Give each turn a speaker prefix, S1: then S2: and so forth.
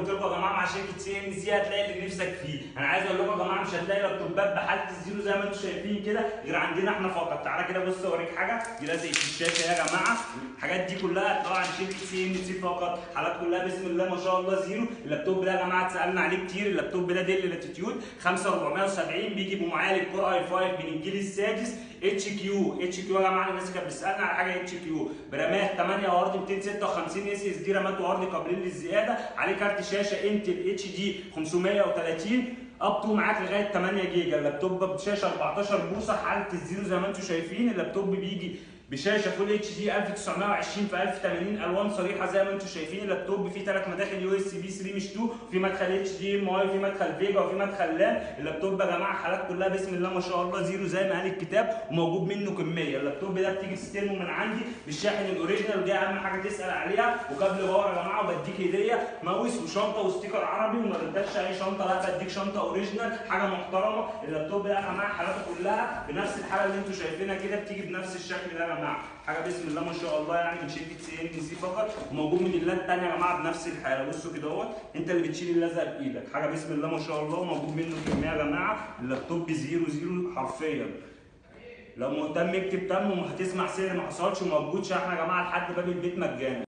S1: قلت لكم يا جماعه مع شركه سي ان سي هتلاقي اللي نفسك فيه. انا عايز اقول لكم يا جماعه مش هتلاقي لابتوبات بحاله الزيرو زي ما انتم شايفين كده غير عندنا احنا فقط. تعالى كده بص اوريك حاجه، دي لازقه في الشاشه يا جماعه. الحاجات دي كلها هتلاقوها عند شركه سي ان سي فقط، حالات كلها بسم الله ما شاء الله زيرو. اللابتوب ده يا جماعه اتسالنا عليه كتير، اللابتوب ده ديل لاتيتيود 5470 بيجي بمعالج كور اي 5 من الجيل السادس اتش كيو يا جماعه. الناس كانت بتسالنا على حاجه اتش كيو برامات 8 وارد 256 اس اس دي رامات وارد قابلين للزياده، عليه كارت شاشه انتل اتش دي 530 اب تو معاك لغايه 8 جيجا. اللابتوب بشاشه 14 بوصه حاله الزيرو زي ما انتم شايفين. اللابتوب بيجي بشاشه فول اتش دي 1920 في 1080 الوان صريحه زي ما انتم شايفين. اللابتوب فيه 3 مداخل يو اس بي 3 مش 2، في مدخل اتش دي ام اي، في مدخل فيجا، وفي مدخل لان. اللابتوب يا جماعه حالات كلها بسم الله ما شاء الله زيرو زي ما قال الكتاب، وموجود منه كميه. اللابتوب ده بتيجي تستلمه من عندي بالشاحن الاوريجينال، ودي اهم حاجه تسال عليها، وكابل باور يا جماعه. وبديك هديه ماوس وشنطه وستيكر عربي، وما بدكش اي شنطه، لا بديك شنطه اوريجينال حاجه محترمه. اللابتوب ده يا جماعه حالاته كلها بنفس الحاله اللي انتم شايفينها كده، بتيجي بنفس الشكل ده يا جماعه. حاجه بسم الله ما شاء الله يعني من شركه سي ان سي فقط، وموجود من اللات الثانيه يا جماعه بنفس الحاله. بصوا كده اهوت، انت اللي بتشيل اللزقه بايدك. حاجه بسم الله ما شاء الله، وموجود منه كميه يا جماعه. اللابتوب زيرو زيرو حرفيا. لو مهتم اكتب تم وهتسمع سعر ما حصلش، وموجود شحن يا جماعه لحد باب البيت مجانا.